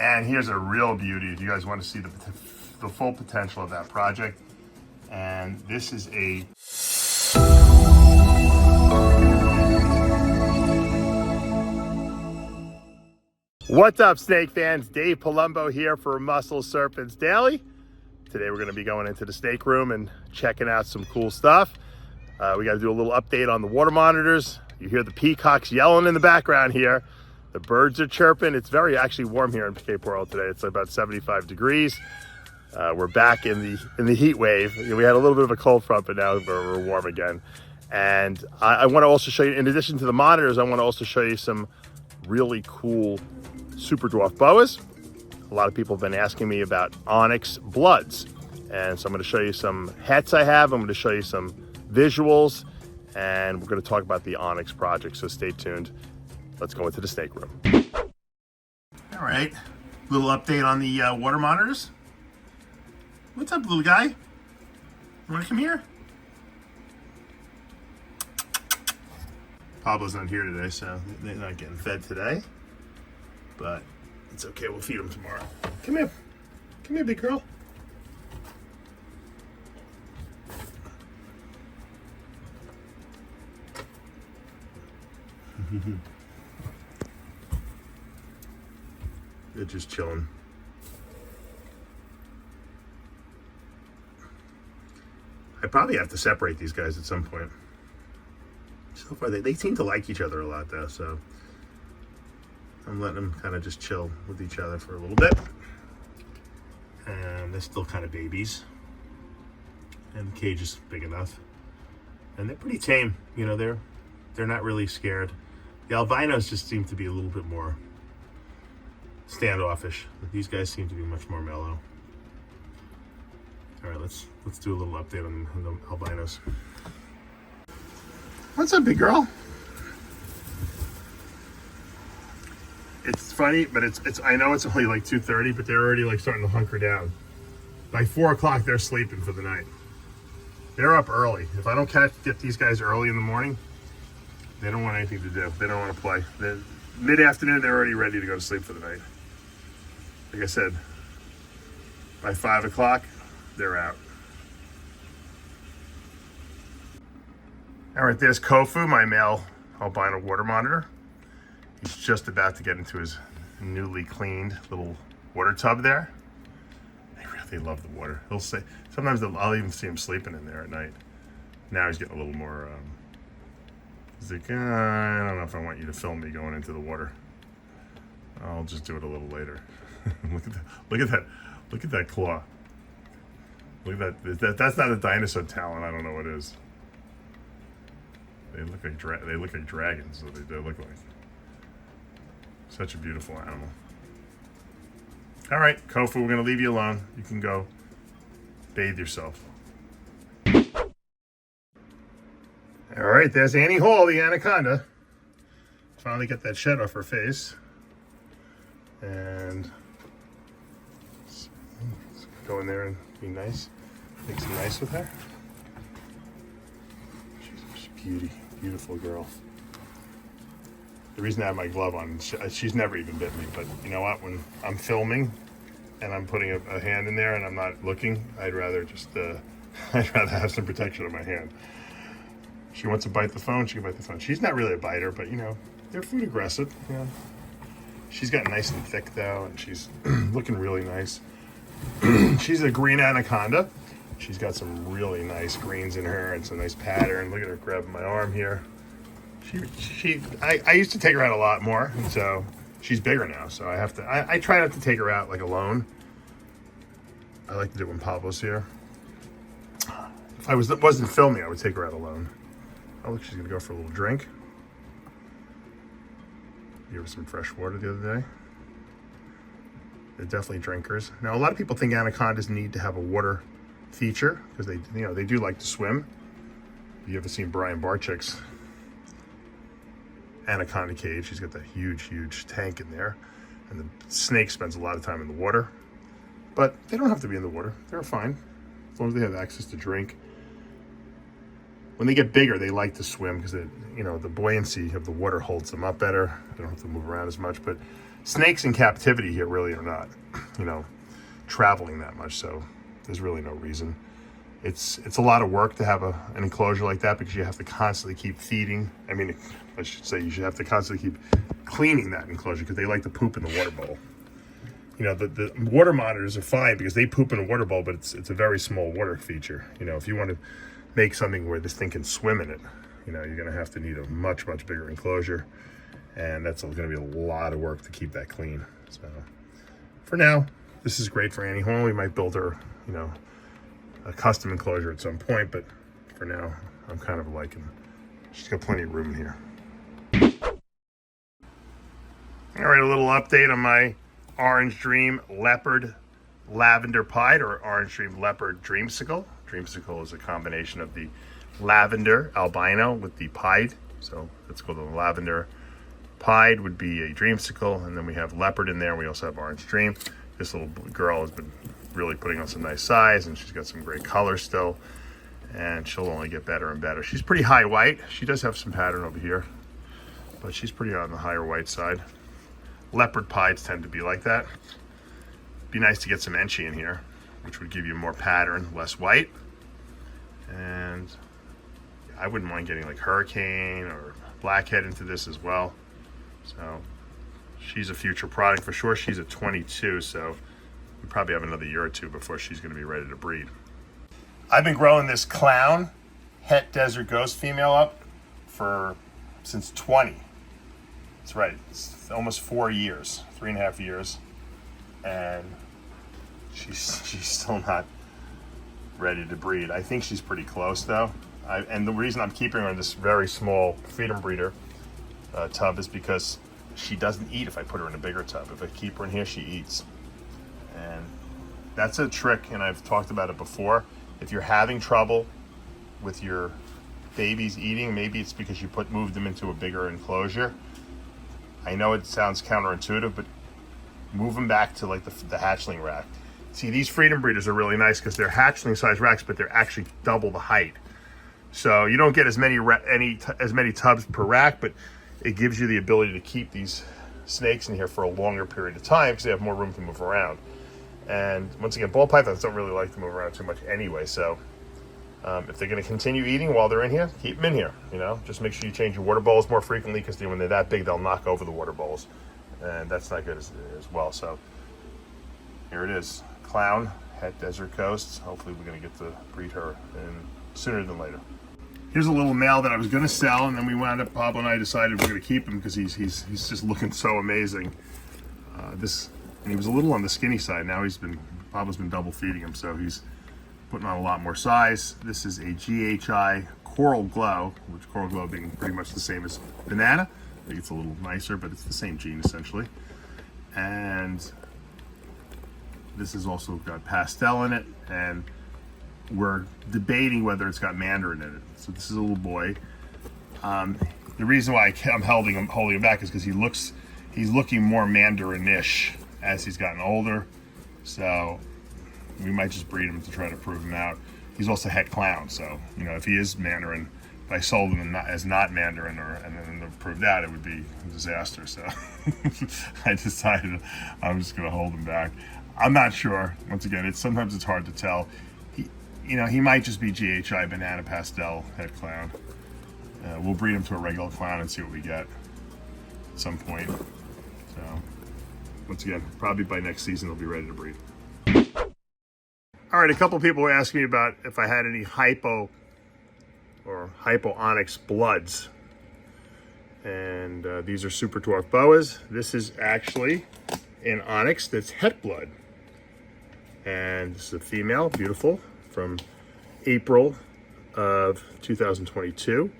And here's a real beauty if you guys want to see the full potential of that project. And this is a What's up, snake fans? Dave Palumbo here for Muscle Serpents Daily. Today we're going to be going into the snake room and checking out some cool stuff. We got to do a little update on the water monitors. You hear the peacocks yelling in the background here. The birds are chirping. It's very actually warm here in Cape Coral today. It's about 75 degrees. We're back in the heat wave. We had a little bit of a cold front, but now we're warm again. And I want to also show you, in addition to the monitors, I want to also show you some really cool super dwarf boas. A lot of people have been asking me about Onxy Bloods. And so I'm going to show you some hats I have. I'm going to show you some visuals. And we're going to talk about the Onxy project. So stay tuned. Let's go into the snake room. All right. Little update on the water monitors. What's up, little guy? You want to come here? Pablo's not here today, so they're not getting fed today. But it's okay, we'll feed them tomorrow. Come here. Come here, big girl. They're just chilling. I probably have to separate these guys at some point. So far, they seem to like each other a lot, though, so I'm letting them kind of just chill with each other for a little bit. And they're still kind of babies. And the cage is big enough. And they're pretty tame. You know, they're not really scared. The albinos just seem to be a little bit more standoffish. But these guys seem to be much more mellow. All right, let's do a little update on the albinos. What's up, big girl? It's funny, but it's I know it's only like 2:30, but they're already like starting to hunker down. By 4 o'clock, they're sleeping for the night. They're up early. If I don't get these guys early in the morning, they don't want anything to do. They don't want to play. Mid-afternoon, they're already ready to go to sleep for the night. Like I said, by 5 o'clock, they're out. All right, there's Kofu, my male albino water monitor. He's just about to get into his newly cleaned little water tub there. They really love the water. He'll say, sometimes I'll even see him sleeping in there at night. Now he's getting a little more, he's like, I don't know if I want you to film me going into the water. I'll just do it a little later. Look at that claw. Look at that. That's not a dinosaur talon. I don't know what it is. They look like dragons. So they look like. Such a beautiful animal. All right, Kofu, we're gonna leave you alone. You can go bathe yourself. All right, there's Annie Hall, the anaconda. Finally got that shed off her face. And let's go in there and be nice. Make some nice with her. She's a beauty, beautiful girl. The reason I have my glove on, she's never even bit me, but you know what? When I'm filming and I'm putting a hand in there and I'm not looking, I'd rather just, I'd rather have some protection on my hand. She wants to bite the phone, she can bite the phone. She's not really a biter, but you know, they're food aggressive. You know. She's gotten nice and thick though, and she's looking really nice. She's a green anaconda. She's got some really nice greens in her and some nice pattern. Look at her grabbing my arm here. I used to take her out a lot more, and so she's bigger now. So I have to. I try not to take her out like alone. I like to do it when Pablo's here. If I wasn't filming, I would take her out alone. Oh, look, she's gonna go for a little drink. Gave her some fresh water the other day. They're definitely drinkers. Now, a lot of people think anacondas need to have a water feature because they do like to swim. You ever seen Brian Barczyk's anaconda cage? He's got that huge tank in there, and the snake spends a lot of time in the water. But they don't have to be in the water. They're fine as long as they have access to drink. When they get bigger, they like to swim because the buoyancy of the water holds them up better. They don't have to move around as much. But snakes in captivity here really are not, you know, traveling that much, so there's really no reason. It's a lot of work to have an enclosure like that because you have to constantly keep feeding. I mean, I should say you should have to constantly keep cleaning that enclosure because they like to poop in the water bowl. You know, the water monitors are fine because they poop in a water bowl, but it's a very small water feature. You know, if you want to make something where this thing can swim in it, you know, you're going to have to need a much bigger enclosure, and that's going to be a lot of work to keep that clean. So for now, this is great for Annie Horn. We might build her, you know, a custom enclosure at some point, but for now, I'm kind of liking. She's got plenty of room in here. All right, a little update on my Orange Dream Leopard Lavender Pied, or Orange Dream Leopard Dreamsicle. Dreamsicle is a combination of the lavender albino with the pied, so let's go to the lavender pied would be a dreamsicle, and then we have leopard in there. We also have Orange Dream. This little girl has been really putting on some nice size, and she's got some great color still, and she'll only get better and better. She's pretty high white. She does have some pattern over here, but she's pretty on the higher white side. Leopard pieds tend to be like that. Be nice to get some Onxy in here, which would give you more pattern, less white. And I wouldn't mind getting like Hurricane or Blackhead into this as well. So she's a future product for sure. She's at 22, so we probably have another year or two before she's going to be ready to breed. I've been growing this clown Het Desert Ghost female up since 20. That's right, it's almost 4 years, 3.5 years, and she's still not ready to breed. I think she's pretty close though. And the reason I'm keeping her in this very small freedom breeder tub is because she doesn't eat if I put her in a bigger tub. If I keep her in here, she eats. And that's a trick, and I've talked about it before. If you're having trouble with your babies eating, maybe it's because you moved them into a bigger enclosure. I know it sounds counterintuitive, but move them back to like the hatchling rack. See, these freedom breeders are really nice because they're hatchling size racks, but they're actually double the height. So you don't get as many tubs per rack, but it gives you the ability to keep these snakes in here for a longer period of time because they have more room to move around. And once again, ball pythons don't really like to move around too much anyway. So if they're going to continue eating while they're in here, keep them in here. You know, just make sure you change your water bowls more frequently because when they're that big, they'll knock over the water bowls, and that's not good as well. So here it is, Clown Het Desert Coast. Hopefully, we're going to get to breed her sooner than later. Here's a little male that I was going to sell, and then we wound up. Pablo and I decided we're going to keep him because he's just looking so amazing. And he was a little on the skinny side. Now Pablo's been double feeding him, so he's putting on a lot more size. This is a GHI Coral Glow, which Coral Glow being pretty much the same as Banana. I think it's a little nicer, but it's the same gene essentially. And this has also got pastel in it, and we're debating whether it's got mandarin in it. So this is a little boy. The reason why I'm holding him back is because he's looking more mandarin-ish as he's gotten older. So we might just breed him to try to prove him out. He's also Het Clown, so you know, if he is mandarin, if I sold him as not mandarin and then proved out, it would be a disaster. So I decided I'm just going to hold him back. I'm not sure. Once again, sometimes it's hard to tell. He might just be GHI Banana Pastel Het Clown. We'll breed him to a regular clown and see what we get at some point. So once again, probably by next season they'll be ready to breed. All right, a couple people were asking me about if I had any hypo or Onyx Bloods. And these are Super Dwarf Boas. This is actually an Onyx that's Het blood. And this is a female, beautiful, from April of 2022.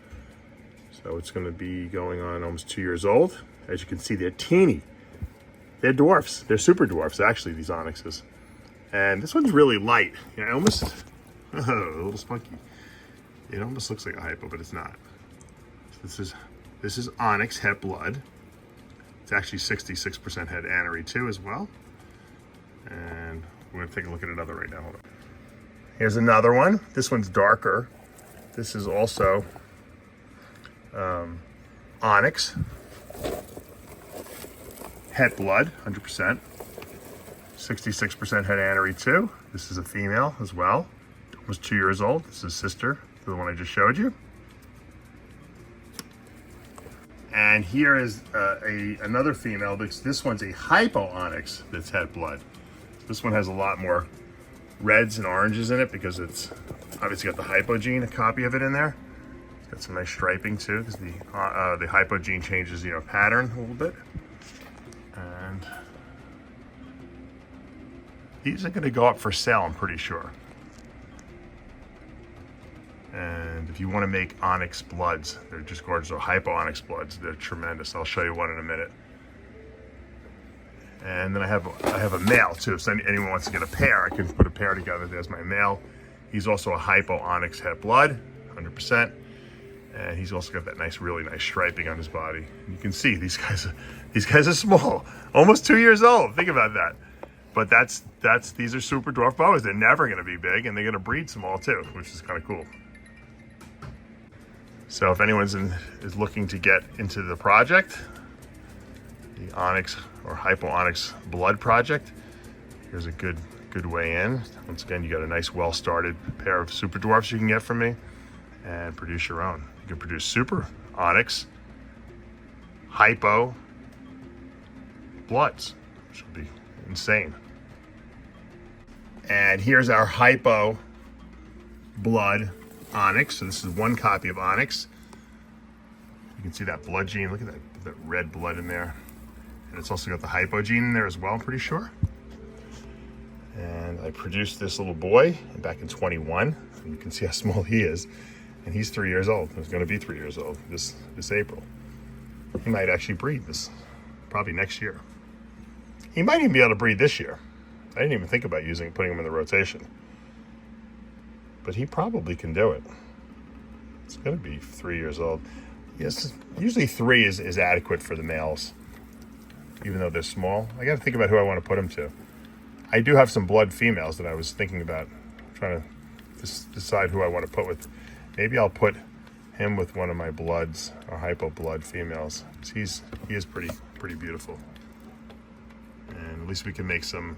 So it's going to be going on almost 2 years old. As you can see, they're teeny. They're dwarfs. They're super dwarfs, actually, these onyxes. And this one's really light. You know, almost a little spunky. It almost looks like a hypo, but it's not. This is Onyx Het blood. It's actually 66% het anery too as well. And we're going to take a look at another right now. Hold on. Here's another one. This one's darker. This is also Onyx het blood, 100%. 66% het anery too. This is a female as well. Almost 2 years old. This is sister to the one I just showed you. And here is another female. This one's a hypo onyx that's het blood. This one has a lot more reds and oranges in it because it's obviously got the hypo gene, a copy of it in there. It's got some nice striping too because the hypo gene changes, you know, pattern a little bit. And these are going to go up for sale, I'm pretty sure. And if you want to make onyx bloods, they're just gorgeous. Or hypo onyx bloods, they're tremendous. I'll show you one in a minute. And then I have a male too. So anyone wants to get a pair, I can put a pair together. There's my male. He's also a hypo onyx het blood, 100%. And he's also got that nice, really nice striping on his body. You can see these guys are small, almost 2 years old. Think about that. But these are super dwarf boas. They're never going to be big, and they're going to breed small too, which is kind of cool. So if anyone is looking to get into the project, the onyx or hypo onyx blood project, here's a good way in. Once again, you got a nice, well-started pair of super dwarfs you can get from me, and produce your own. You can produce super onyx, hypo bloods, which will be insane. And here's our hypo blood onyx. So this is one copy of onyx. You can see that blood gene. Look at that red blood in there. And it's also got the hypo gene in there as well, I'm pretty sure. And I produced this little boy back in 21. And you can see how small he is. And he's 3 years old. He's going to be 3 years old this April. He might actually breed this probably next year. He might even be able to breed this year. I didn't even think about putting him in the rotation. But he probably can do it. It's going to be 3 years old. Yes, usually 3 is adequate for the males, even though they're small. I got to think about who I want to put him to. I do have some blood females that I was thinking about trying to decide who I want to put with. Maybe I'll put him with one of my bloods, or hypo blood females. He is pretty beautiful. And at least we can make some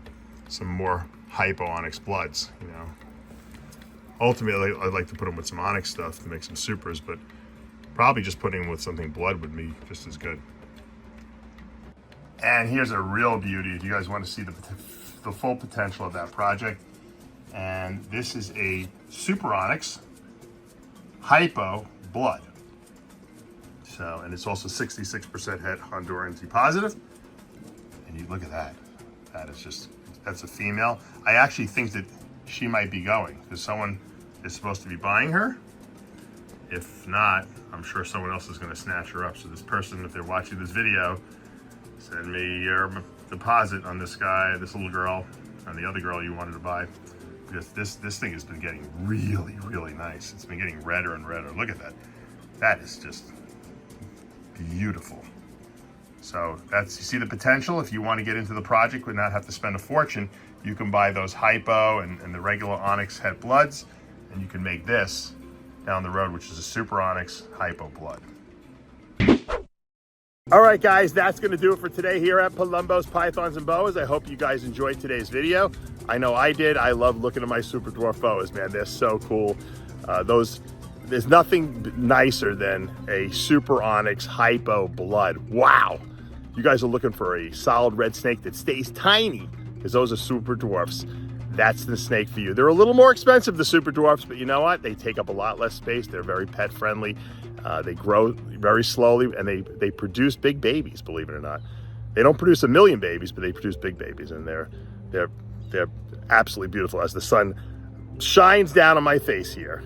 more hypo onyx bloods, you know. Ultimately, I'd like to put him with some onyx stuff to make some supers, but probably just putting him with something blood would be just as good. And here's a real beauty if you guys want to see the full potential of that project. And this is a super onyx hypo blood. So, and it's also 66% het Honduran T positive. And you look at that. That's a female. I actually think that she might be going because someone is supposed to be buying her. If not, I'm sure someone else is going to snatch her up. So this person, if they're watching this video, send me your deposit on this guy, this little girl, and the other girl you wanted to buy. Because this thing has been getting really, really nice. It's been getting redder and redder. Look at that. That is just beautiful. So you see the potential. If you want to get into the project, would not have to spend a fortune, you can buy those hypo and the regular onyx het bloods, and you can make this down the road, which is a super onyx hypo blood. All right, guys, that's going to do it for today here at Palumbo's Pythons and Boas. I hope you guys enjoyed today's video. I know I did. I love looking at my super dwarf boas, man. They're so cool. There's nothing nicer than a super onyx hypo blood. Wow. You guys are looking for a solid red snake that stays tiny, because those are super dwarfs. That's the snake for you. They're a little more expensive, the super dwarfs, but you know what? They take up a lot less space. They're very pet friendly. They grow very slowly, and they produce big babies, believe it or not. They don't produce a million babies, but they produce big babies, and they're absolutely beautiful. As the sun shines down on my face here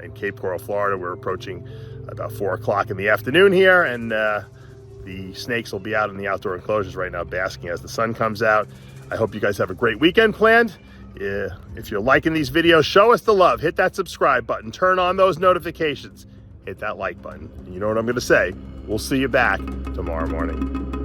in Cape Coral, Florida, we're approaching about 4 o'clock in the afternoon here, and the snakes will be out in the outdoor enclosures right now basking as the sun comes out. I hope you guys have a great weekend planned. If you're liking these videos, show us the love. Hit that subscribe button. Turn on those notifications. Hit that like button. You know what I'm going to say. We'll see you back tomorrow morning.